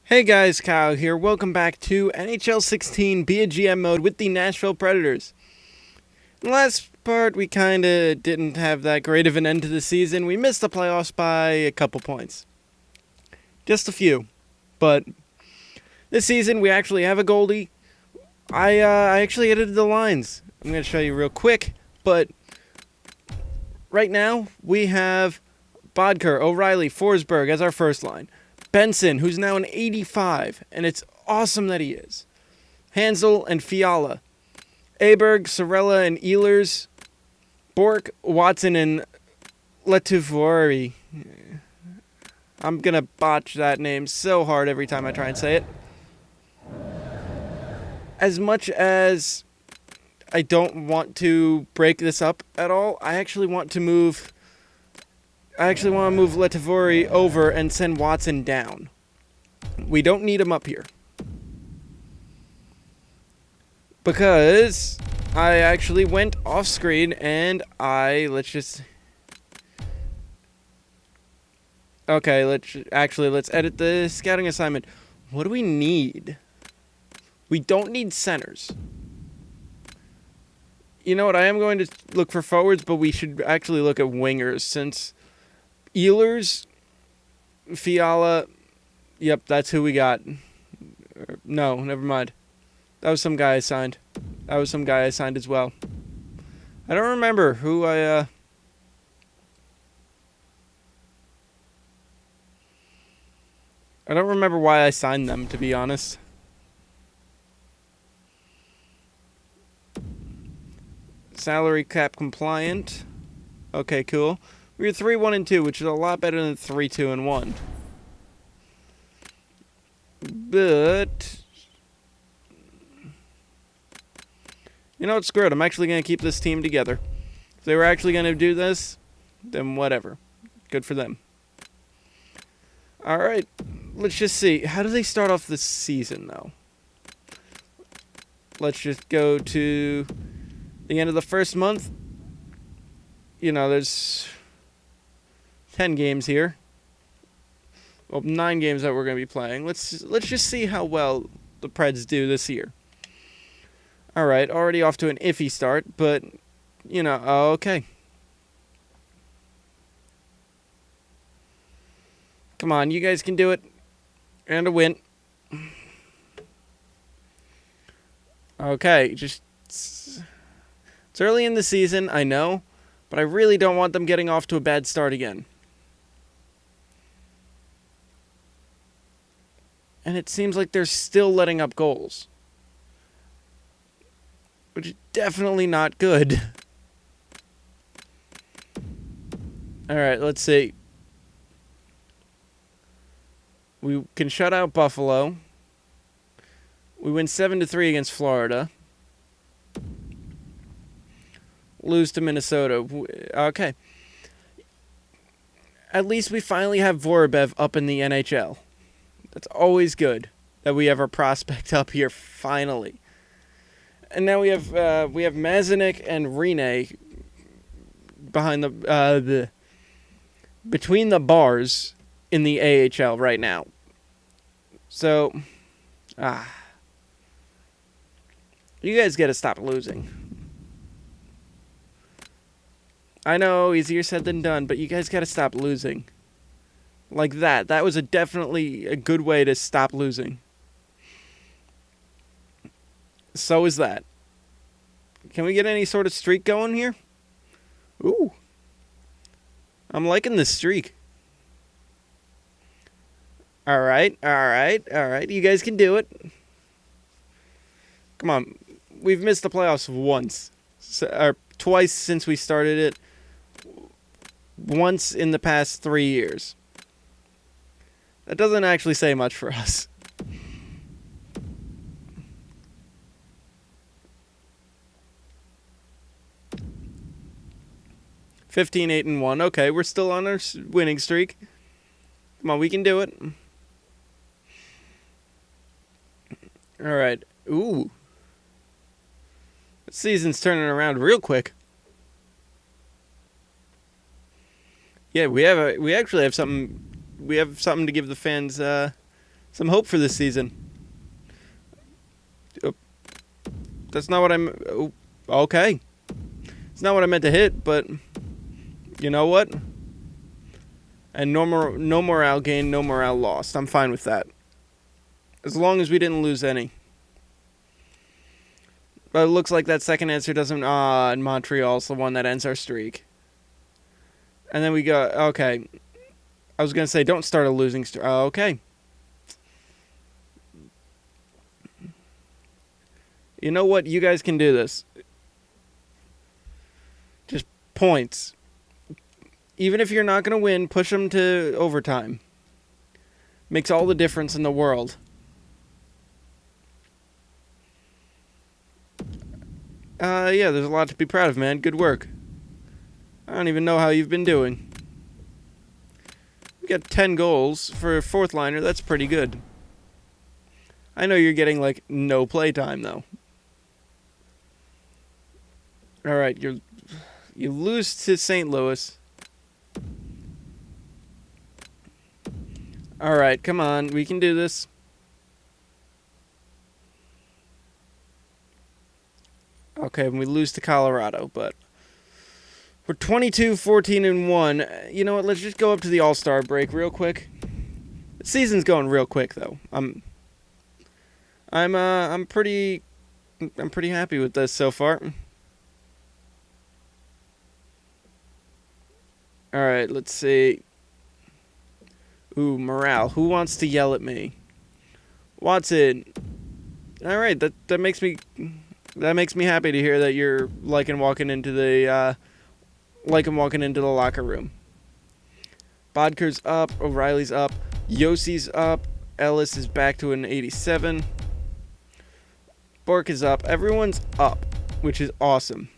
Hey guys, Kyle here. Welcome back to NHL 16 Be a GM mode with the Nashville Predators. In the last part, we kinda didn't have that great of an end to the season. We missed the playoffs by a couple points. Just a few. But this season, we actually have a goalie. I actually edited the lines. I'm going to show you real quick. But right now, we have Bodker, O'Reilly, Forsberg as our first line. Benson, who's now an 85, and it's awesome that he is. Hansel and Fiala. Aberg, Sorella, and Ehlers. Bork, Watson, and Letuvori. I'm going to botch that name so hard every time I try and say it. As much as I don't want to break this up at all, I actually want to move Letuvori over and send Watson down. We don't need him up here. Because I actually went off screen and let's edit the scouting assignment. What do we need? We don't need centers. You know what? I am going to look for forwards, but we should actually look at wingers since Ehlers, Fiala, yep, that's who we got. No, never mind. That was some guy I signed. As well. I don't remember who I don't remember why I signed them, to be honest. Salary cap compliant. Okay, cool. We were 3-1-2, which is a lot better than 3-2-1. But you know what? Screw it. I'm actually going to keep this team together. If they were actually going to do this, then whatever. Good for them. All right. Let's just see. How do they start off this season, though? Let's just go to the end of the first month. You know, there's 10 games here. Well, 9 games that we're going to be playing. Let's just see how well the Preds do this year. All right, already off to an iffy start, but, you know, okay. Come on, you guys can do it. And a win. Okay, it's early in the season, I know, but I really don't want them getting off to a bad start again. And it seems like they're still letting up goals. Which is definitely not good. Alright, let's see. We can shut out Buffalo. We win 7-3 against Florida. Lose to Minnesota. Okay. At least we finally have Vorobyev up in the NHL. That's always good that we have our prospect up here finally. And now we have Mazinik and Rene behind the between the bars in the AHL right now. So, you guys got to stop losing. I know, easier said than done, but you guys got to stop losing. Like that. That was definitely a good way to stop losing. So is that. Can we get any sort of streak going here? Ooh. I'm liking this streak. All right. You guys can do it. Come on. We've missed the playoffs once. Or twice since we started it. Once in the past 3 years. That doesn't actually say much for us. $15, 8-1. Okay, we're still on our winning streak. Come on, we can do it. All right. Ooh. The season's turning around real quick. Yeah, we actually have something. We have something to give the fans some hope for this season. Oh, that's not what I'm... Oh, okay. It's not what I meant to hit, but you know what? And no morale gain, no morale lost. I'm fine with that. As long as we didn't lose any. But it looks like that second answer doesn't... and Montreal's the one that ends our streak. And then we go... Okay. I was going to say, don't start a losing streak. Okay. You know what? You guys can do this. Just points. Even if you're not going to win, push them to overtime. Makes all the difference in the world. Yeah, there's a lot to be proud of, man. Good work. I don't even know how you've been doing. We got 10 goals for a fourth liner. That's pretty good. I know you're getting, like, no play time, though. Alright, you lose to St. Louis. Alright, come on. We can do this. Okay, and we lose to Colorado, but we're 22-14-1. You know what? Let's just go up to the All-Star break real quick. The season's going real quick, though. I'm pretty happy with this so far. All right, let's see. Ooh, morale. Who wants to yell at me? Watson. All right, that makes me happy to hear that you're walking into the locker room. Bodker's up, O'Reilly's up, Yossi's up, Ellis is back to an 87. Bork is up. Everyone's up, which is awesome.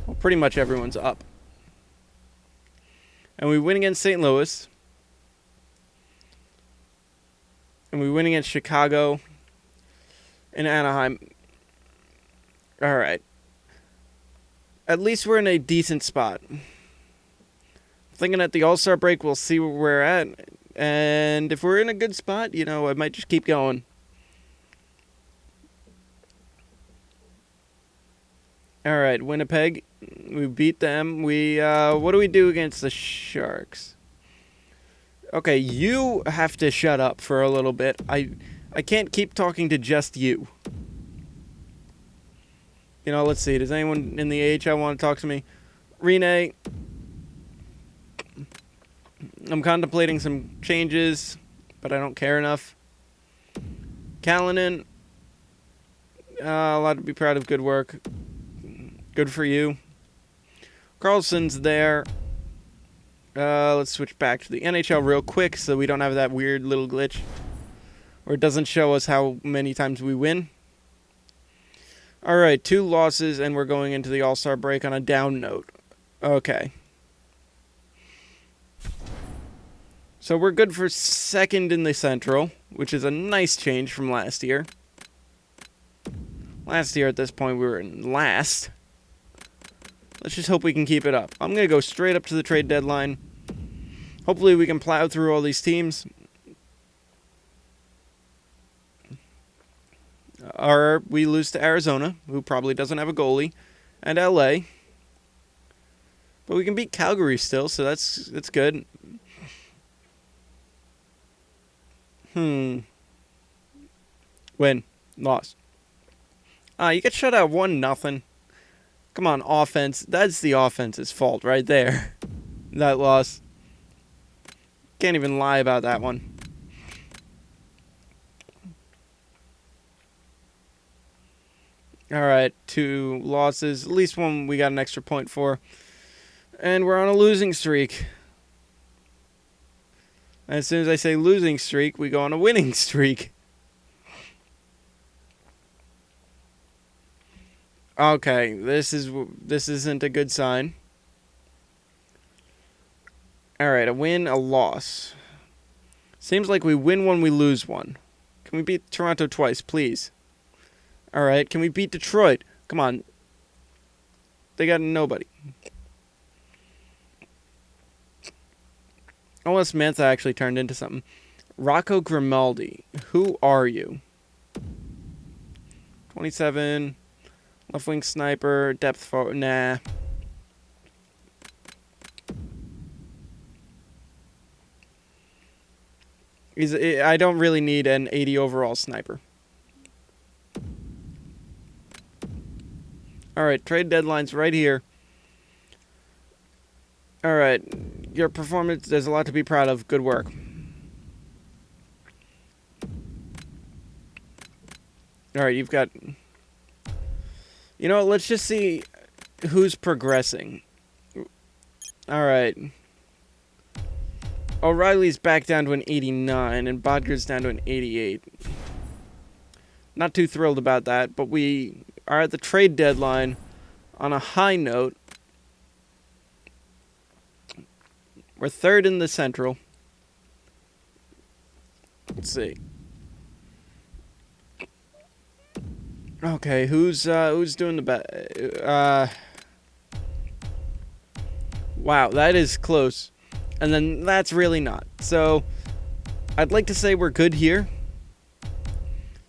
Well, pretty much everyone's up. And we win against St. Louis. And we win against Chicago and Anaheim. All right. At least we're in a decent spot. Thinking at the All-Star break, we'll see where we're at. And if we're in a good spot, you know, I might just keep going. All right, Winnipeg. We beat them. What do we do against the Sharks? Okay, you have to shut up for a little bit. I can't keep talking to just you. You know, let's see. Does anyone in the AHL want to talk to me? Rene. I'm contemplating some changes, but I don't care enough. Callanan. A lot to be proud of. Good work. Good for you. Carlson's there. Let's switch back to the NHL real quick so we don't have that weird little glitch where it doesn't show us how many times we win. All right, 2 losses, and we're going into the All-Star break on a down note. Okay. So we're good for second in the Central, which is a nice change from last year. Last year at this point we were in last. Let's just hope we can keep it up. I'm going to go straight up to the trade deadline. Hopefully we can plow through all these teams. Or we lose to Arizona, who probably doesn't have a goalie, and LA. But we can beat Calgary still, so that's good. Win. Lost. You get shut out 1-0. Come on, offense. That's the offense's fault right there. That loss. Can't even lie about that one. All right, 2 losses. At least one we got an extra point for. And we're on a losing streak. And as soon as I say losing streak, we go on a winning streak. Okay, this isn't a good sign. All right, a win, a loss. Seems like we win one, we lose one. Can we beat Toronto twice, please? All right, can we beat Detroit? Come on. They got nobody. Unless Mantha actually turned into something. Rocco Grimaldi. Who are you? 27. Left wing sniper. Depth forward. Nah. I don't really need an 80 overall sniper. Alright, trade deadline's right here. Alright, your performance, there's a lot to be proud of. Good work. Alright, you've got... You know what, let's just see who's progressing. Alright. O'Reilly's back down to an 89, and Bodger's down to an 88. Not too thrilled about that, but we are at the trade deadline on a high note. We're third in the Central. Let's see. Okay, who's doing the best? Wow, that is close. And then that's really not. So, I'd like to say we're good here.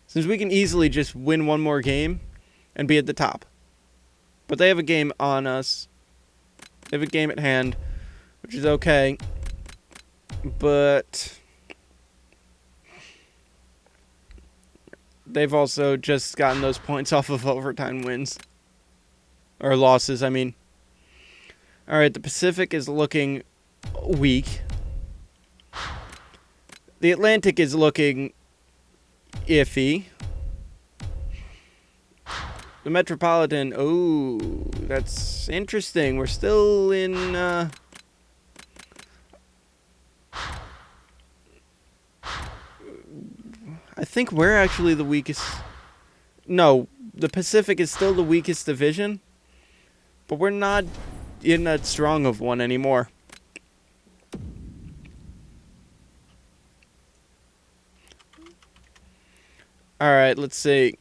Since we can easily just win one more game and be at the top. But they have a game on us. They have a game at hand, which is okay. But they've also just gotten those points off of overtime wins. Or losses, I mean. Alright, the Pacific is looking weak. The Atlantic is looking iffy. The Metropolitan, oh, that's interesting. We're still in, I think we're actually the weakest. No, the Pacific is still the weakest division, but we're not in that strong of one anymore. Alright, let's see.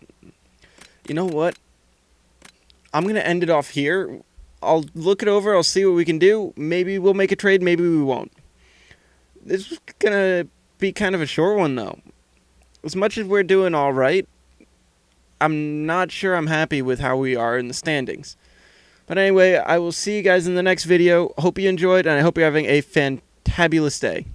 You know what? I'm going to end it off here. I'll look it over. I'll see what we can do. Maybe we'll make a trade. Maybe we won't. This is going to be kind of a short one, though. As much as we're doing all right, I'm not sure I'm happy with how we are in the standings. But anyway, I will see you guys in the next video. Hope you enjoyed, and I hope you're having a fantabulous day.